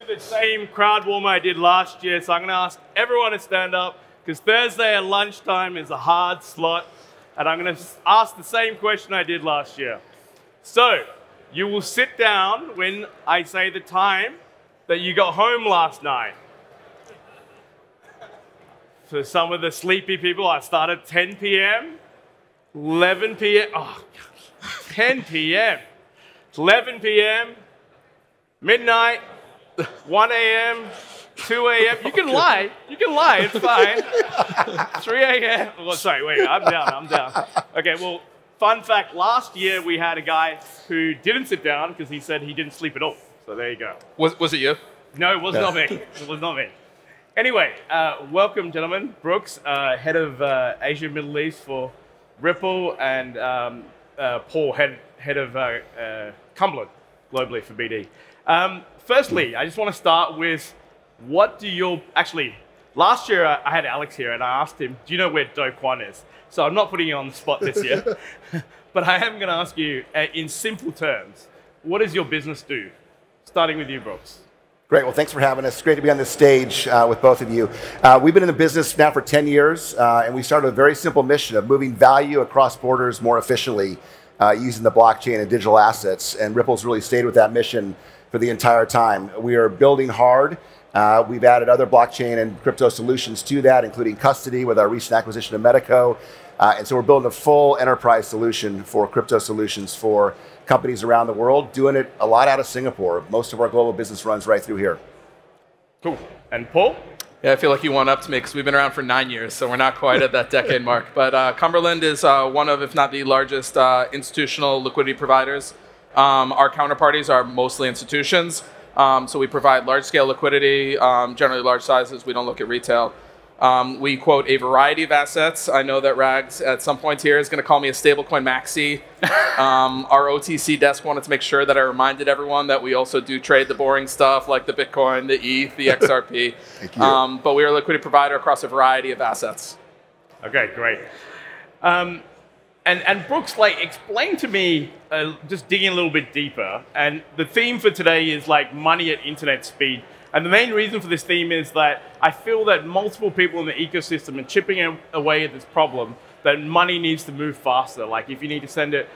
The same crowd warmer I did last year, so I'm going to ask everyone to stand up because Thursday at lunchtime is a hard slot, and I'm going to ask the same question I did last year. So, you will sit down when I say the time that you got home last night. For some of the sleepy people, I started at 10 p.m., 11 p.m., 10 p.m., 11 p.m., midnight, 1 a.m., 2 a.m. You can lie, it's fine. 3 a.m. Well, sorry, wait, I'm down. Okay, well, fun fact, last year we had a guy who didn't sit down because he said he didn't sleep at all. So there you go. Was it you? No, it was not me. It was not me. Anyway, welcome, gentlemen. Brooks, head of Asia Middle East for Ripple, and Paul, head of Cumberland, globally for BD. Firstly, I just want to start with actually, last year I had Alex here and I asked him, do you know where TOKEN2049 is? So I'm not putting you on the spot this year, but I am going to ask you in simple terms, what does your business do? Starting with you, Brooks. Great, well, thanks for having us. It's great to be on this stage with both of you. We've been in the business now for 10 years, and we started a very simple mission of moving value across borders more efficiently using the blockchain and digital assets, and Ripple's really stayed with that mission for the entire time. We are building hard. We've added other blockchain and crypto solutions to that, including custody with our recent acquisition of Medico. And so we're building a full enterprise solution for crypto solutions for companies around the world, doing it a lot out of Singapore. Most of our global business runs right through here. Cool. And Paul? Yeah, I feel like you won up to me because we've been around for 9 years, so we're not quite at that decade mark. But Cumberland is one of, if not the largest institutional liquidity providers. Our counterparties are mostly institutions, so we provide large-scale liquidity, generally large sizes. We don't look at retail. We quote a variety of assets. I know that Rags at some point here is going to call me a stablecoin maxi. Our OTC desk wanted to make sure that I reminded everyone that we also do trade the boring stuff like the Bitcoin, the ETH, the XRP. Thank you. But we are a liquidity provider across a variety of assets. Okay, great. And Brooks, explain to me, just digging a little bit deeper, and the theme for today is money at internet speed. And the main reason for this theme is that I feel that multiple people in the ecosystem are chipping away at this problem, that money needs to move faster. Like if you need to send it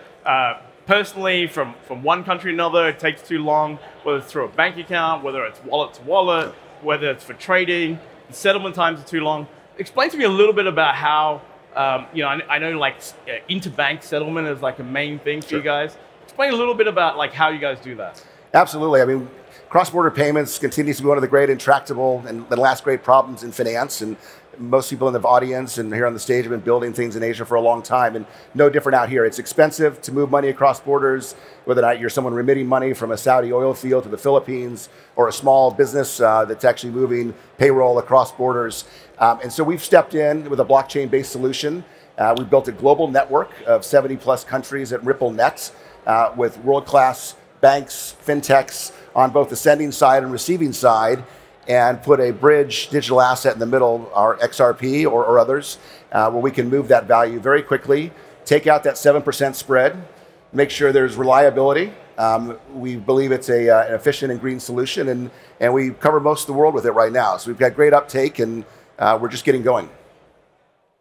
personally from one country to another, it takes too long, whether it's through a bank account, whether it's wallet to wallet, whether it's for trading, the settlement times are too long. Explain to me a little bit about how, I know interbank settlement is a main thing for you guys. Explain a little bit about how you guys do that. Absolutely. I mean, cross-border payments continues to be one of the great intractable and the last great problems in finance. And most people in the audience and here on the stage have been building things in Asia for a long time. And no different out here. It's expensive to move money across borders, whether or not you're someone remitting money from a Saudi oil field to the Philippines or a small business that's actually moving payroll across borders. And so we've stepped in with a blockchain-based solution. We've built a global network of 70+ countries at RippleNet with world-class banks, fintechs, on both the sending side and receiving side, and put a bridge digital asset in the middle, our XRP or others, where we can move that value very quickly, take out that 7% spread, make sure there's reliability. We believe it's an efficient and green solution, and we cover most of the world with it right now. So we've got great uptake, and we're just getting going.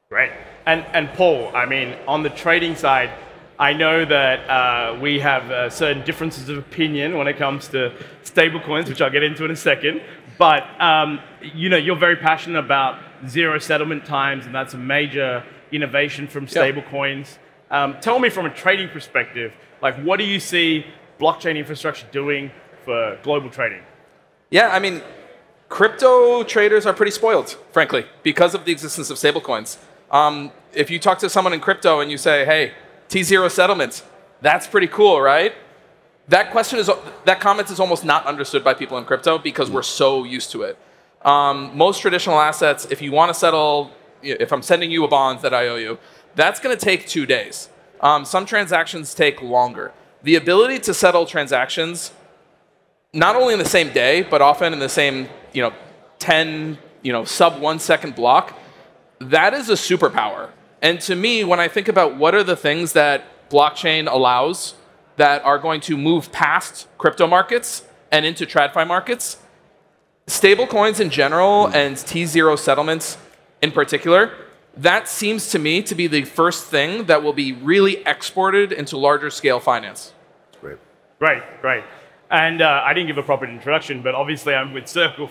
Great. And Paul, I mean, on the trading side, I know that we have certain differences of opinion when it comes to stablecoins, which I'll get into in a second. But you're very passionate about zero settlement times, and that's a major innovation from stablecoins. Tell me from a trading perspective, what do you see blockchain infrastructure doing for global trading? Yeah, I mean, crypto traders are pretty spoiled, frankly, because of the existence of stablecoins. If you talk to someone in crypto and you say, hey, T0 settlements, that's pretty cool, right? That comment is almost not understood by people in crypto because we're so used to it. Most traditional assets, if you want to settle, if I'm sending you a bond that I owe you, that's going to take 2 days. Some transactions take longer. The ability to settle transactions, not only in the same day, but often in the same 10 sub 1 second block, that is a superpower. And to me, when I think about what are the things that blockchain allows that are going to move past crypto markets and into TradFi markets, Stablecoins in general and T0 settlements in particular, that seems to me to be the first thing that will be really exported into larger scale finance. Great. Great. And I didn't give a proper introduction, but obviously I'm with Circle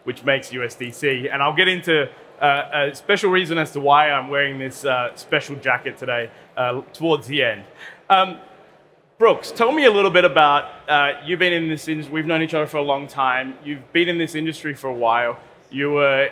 which makes USDC. And I'll get into a special reason as to why I'm wearing this special jacket today towards the end. Brooks, tell me a little bit about, you've been in this industry, we've known each other for a long time. You've been in this industry for a while. You were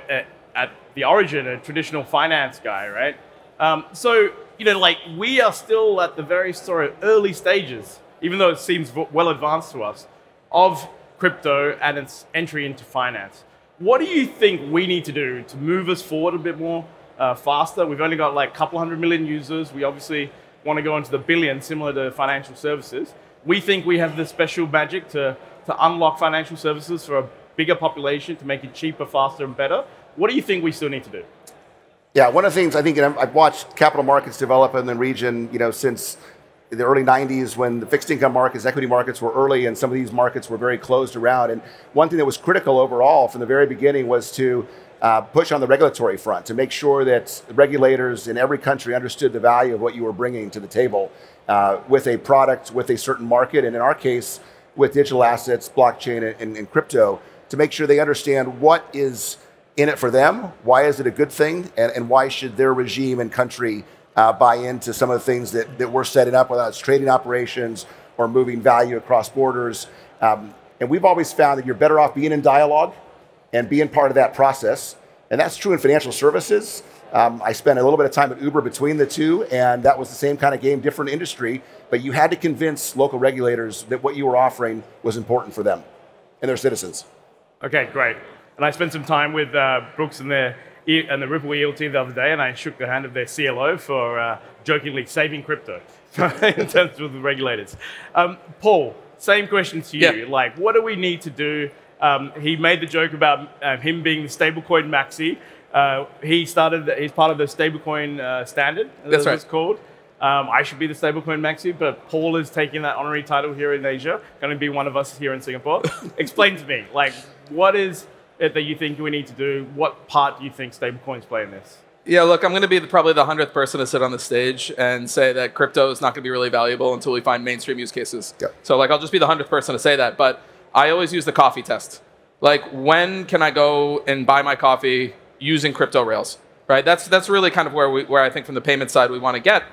at the origin a traditional finance guy, right? So, like we are still at the very sort of early stages, even though it seems well advanced to us, of crypto and its entry into finance. What do you think we need to do to move us forward a bit more faster? We've only got like a couple 100 million users. We obviously want to go into the billions, similar to financial services. We think we have the special magic to unlock financial services for a bigger population, to make it cheaper, faster, and better. What do you think we still need to do? Yeah, one of the things I think, I've watched capital markets develop in the region, since the early 90s when the fixed income markets, equity markets were early, and some of these markets were very closed around. And one thing that was critical overall from the very beginning was to push on the regulatory front, to make sure that regulators in every country understood the value of what you were bringing to the table with a product, with a certain market, and in our case, with digital assets, blockchain, and crypto, to make sure they understand what is in it for them, why is it a good thing, and why should their regime and country buy into some of the things that we're setting up, whether it's trading operations or moving value across borders. And we've always found that you're better off being in dialogue and being part of that process. And that's true in financial services. I spent a little bit of time at Uber between the two, and that was the same kind of game, different industry, but you had to convince local regulators that what you were offering was important for them and their citizens. Okay, great. And I spent some time with Brooks and the Ripple ELT the other day, and I shook the hand of their CLO for jokingly saving crypto in terms of the regulators. Paul, same question to you. Yeah. Like, what do we need to do? He made the joke about him being the stablecoin maxi. He's part of the stablecoin standard, that's right. It's called. I should be the stablecoin maxi, but Paul is taking that honorary title here in Asia, going to be one of us here in Singapore. Explain to me, like, what is it that you think we need to do? What part do you think stablecoins play in this? Yeah, look, I'm going to be probably the 100th person to sit on the stage and say that crypto is not going to be really valuable until we find mainstream use cases. Yeah. So like, I'll just be the 100th person to say that. But I always use the coffee test. Like, when can I go and buy my coffee using crypto rails? Right? That's really kind of where I think from the payment side we want to get.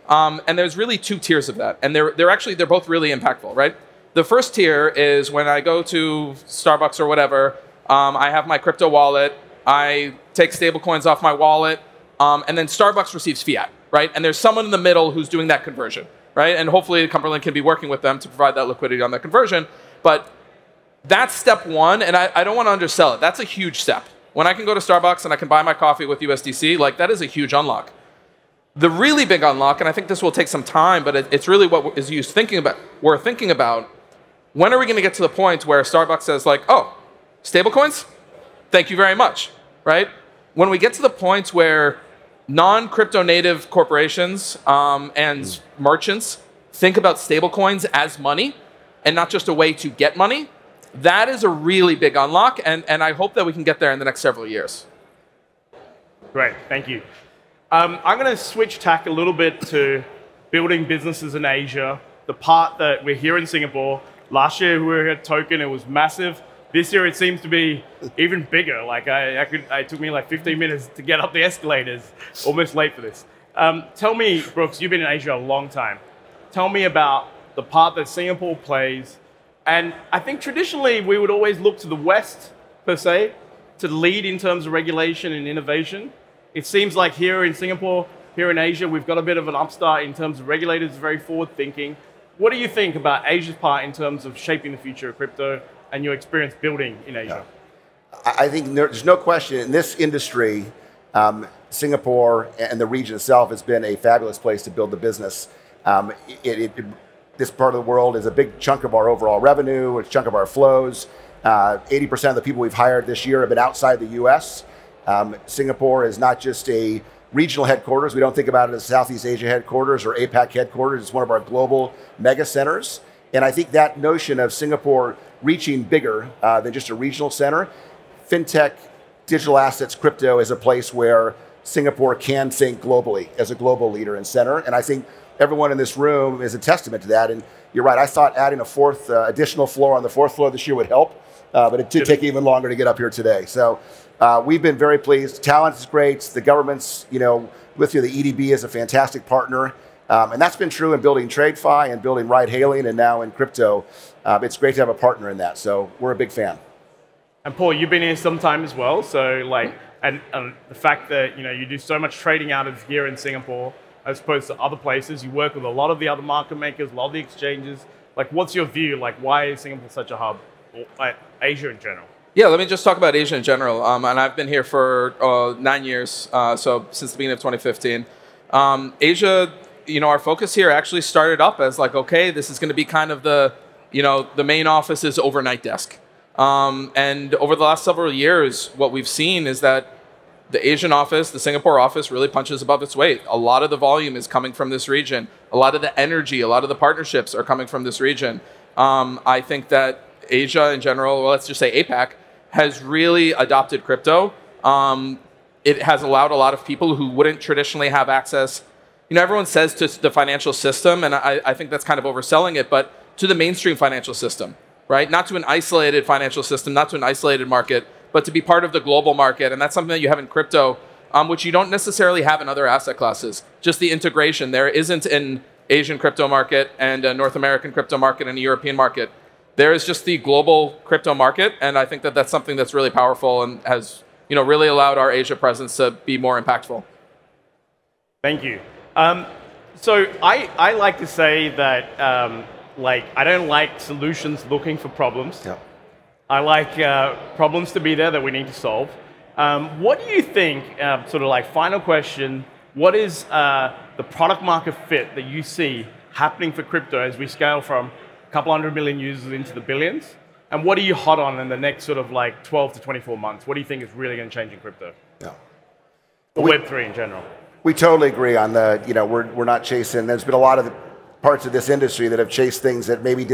And there's really two tiers of that, and they're both really impactful, right? The first tier is when I go to Starbucks or whatever. I have my crypto wallet, I take stablecoins off my wallet, and then Starbucks receives fiat, right? And there's someone in the middle who's doing that conversion, right? And hopefully Cumberland can be working with them to provide that liquidity on that conversion. But that's step one, and I don't want to undersell it. That's a huge step. When I can go to Starbucks and I can buy my coffee with USDC, like, that is a huge unlock. The really big unlock, and I think this will take some time, but it's really what we're thinking about, when are we going to get to the point where Starbucks says, like, oh, stablecoins? Thank you very much, right? When we get to the point where non-crypto native corporations and merchants think about stablecoins as money and not just a way to get money, that is a really big unlock, and I hope that we can get there in the next several years. Great, thank you. I'm going to switch tack a little bit to building businesses in Asia, the part that we're here in Singapore. Last year we were at Token, it was massive. This year it seems to be even bigger. Like it took me like 15 minutes to get up the escalators, almost late for this. Tell me, Brooks, you've been in Asia a long time. Tell me about the part that Singapore plays. And I think traditionally we would always look to the West, per se, to lead in terms of regulation and innovation. It seems like here in Singapore, here in Asia, we've got a bit of an upstart in terms of regulators, very forward thinking. What do you think about Asia's part in terms of shaping the future of crypto and your experience building in Asia? Yeah. I think there's no question in this industry, Singapore and the region itself has been a fabulous place to build the business. This part of the world is a big chunk of our overall revenue, a chunk of our flows. 80% of the people we've hired this year have been outside the US. Singapore is not just a regional headquarters. We don't think about it as Southeast Asia headquarters or APAC headquarters. It's one of our global mega centers. And I think that notion of Singapore reaching bigger than just a regional center fintech, digital assets, crypto is a place where Singapore can think globally as a global leader and center. And I think everyone in this room is a testament to that. And you're right, I thought adding a fourth additional floor on the fourth floor this year would help, but it did take even longer to get up here today. So we've been very pleased. Talent is great. The government's, with you, the EDB is a fantastic partner. And that's been true in building TradeFi and building ride-hailing and now in crypto. It's great to have a partner in that. So we're a big fan. And Paul, you've been here some time as well. So and the fact that you do so much trading out of here in Singapore as opposed to other places, you work with a lot of the other market makers, a lot of the exchanges. What's your view? Why is Singapore such a hub? Or, Asia in general? Yeah, let me just talk about Asia in general. And I've been here for 9 years, so since the beginning of 2015. Asia, our focus here actually started up as okay, this is going to be kind of the main office's overnight desk. And over the last several years, what we've seen is that the Asian office, the Singapore office, really punches above its weight. A lot of the volume is coming from this region. A lot of the energy, a lot of the partnerships are coming from this region. I think that Asia in general, well, let's just say APAC, has really adopted crypto. It has allowed a lot of people who wouldn't traditionally have access. Everyone says to the financial system, and I think that's kind of overselling it, but to the mainstream financial system, right? Not to an isolated financial system, not to an isolated market, but to be part of the global market. And that's something that you have in crypto, which you don't necessarily have in other asset classes. Just the integration. There isn't an Asian crypto market and a North American crypto market and a European market. There is just the global crypto market. And I think that that's something that's really powerful and has really allowed our Asia presence to be more impactful. Thank you. So I like to say that I don't like solutions looking for problems. Yeah. I like problems to be there that we need to solve. What do you think, final question, what is the product market fit that you see happening for crypto as we scale from a couple 100 million users into the billions? And what are you hot on in the next 12 to 24 months? What do you think is really going to change in crypto? Yeah. Or Web3 in general? We totally agree on the, we're not chasing. There's been a lot of the parts of this industry that have chased things that maybe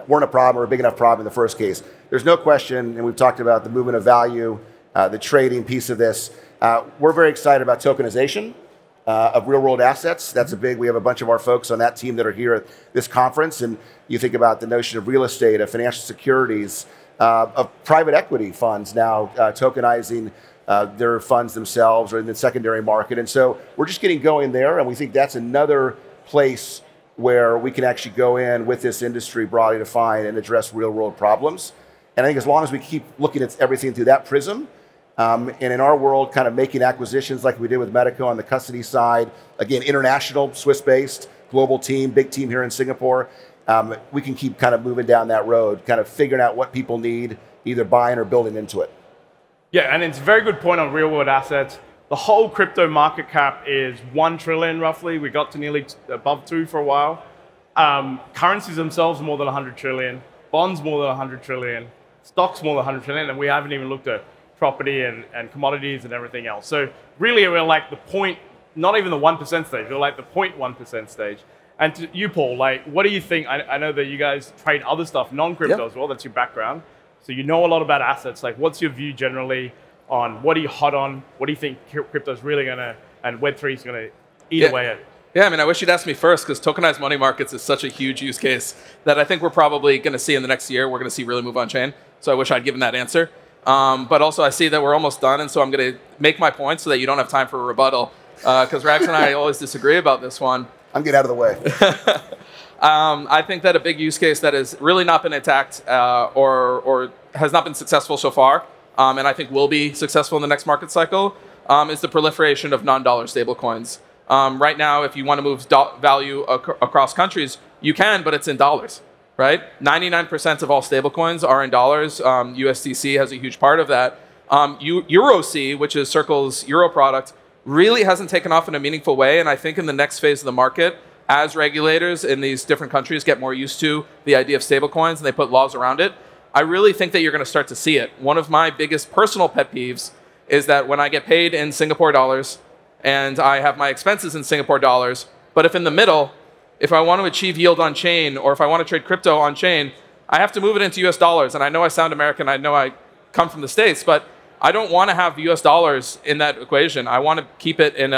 weren't a problem or a big enough problem in the first case. There's no question, and we've talked about the movement of value, the trading piece of this. We're very excited about tokenization of real-world assets. That's we have a bunch of our folks on that team that are here at this conference, and you think about the notion of real estate, of financial securities, of private equity funds now tokenizing their funds themselves or in the secondary market. And so we're just getting going there, and we think that's another place where we can actually go in with this industry broadly defined and address real-world problems. And I think as long as we keep looking at everything through that prism, and in our world, kind of making acquisitions like we did with Medico on the custody side, again, international, Swiss-based, global team, big team here in Singapore, we can keep kind of moving down that road, kind of figuring out what people need, either buying or building into it. Yeah, and it's a very good point on real-world assets. The whole crypto market cap is 1 trillion roughly. We got to nearly above 2 for a while. Currencies themselves more than 100 trillion. Bonds more than 100 trillion. Stocks more than 100 trillion. And we haven't even looked at property and commodities and everything else. So really we're like the point, not even the 1% stage. We're like the 0.1% stage. And to you, Paul, what do you think? I know that you guys trade other stuff, non-crypto as well. That's your background. So you know a lot about assets. What's your view generally on what are you hot on? What do you think crypto is really going to, and Web3 is going to eat away at? Yeah, I wish you'd asked me first, because tokenized money markets is such a huge use case that I think we're probably going to see in the next year. We're going to see really move on chain. So I wish I'd given that answer. But also I see that we're almost done, and so I'm going to make my point so that you don't have time for a rebuttal, because Rags and I always disagree about this one. I'm getting out of the way. I think that a big use case that has really not been attacked or has not been successful so far, and I think will be successful in the next market cycle, is the proliferation of non-dollar stablecoins. Right now, if you want to move value across countries, you can, but it's in dollars, right? 99% of all stablecoins are in dollars. USDC has a huge part of that. EuroC, which is Circle's Euro product, really hasn't taken off in a meaningful way. And I think in the next phase of the market, as regulators in these different countries get more used to the idea of stablecoins and they put laws around it, I really think that you're going to start to see it. One of my biggest personal pet peeves is that when I get paid in Singapore dollars and I have my expenses in Singapore dollars, but if in the middle, if I want to achieve yield on chain or if I want to trade crypto on chain, I have to move it into US dollars. And I know I sound American. I know I come from the States, but I don't want to have US dollars in that equation. I want to keep it in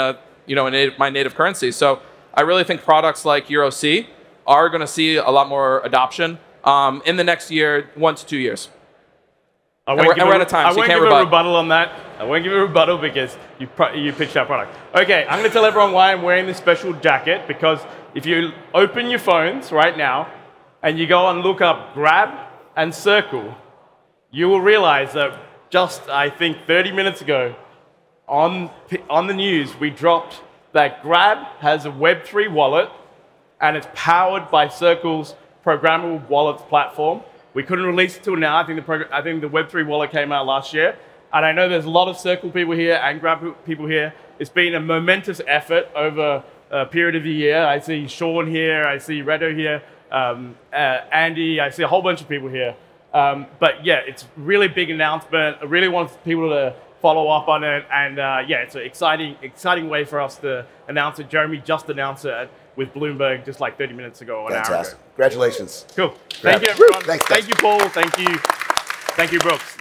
my native currency. So I really think products like EURC are going to see a lot more adoption in the next year, 1 to 2 years. We're out of time, I won't give a rebuttal on that. I won't give a rebuttal because you pitched our product. Okay, I'm going to tell everyone why I'm wearing this special jacket, because if you open your phones right now and you go and look up Grab and Circle, you will realize that just, I think, 30 minutes ago on the news, we dropped that Grab has a Web3 wallet and it's powered by Circle's programmable wallets platform. We couldn't release it till now. I think the Web3 wallet came out last year. And I know there's a lot of Circle people here and Grab people here. It's been a momentous effort over a period of a year. I see Sean here. I see Redo here. Andy. I see a whole bunch of people here. But yeah, it's a really big announcement. I really want people to follow up on it. And yeah, it's an exciting way for us to announce it. Jeremy just announced it with Bloomberg just like 30 minutes ago. Fantastic. Congratulations. Cool. Thank you, everyone. Thanks, thank you, Paul. Thank you, Brooks.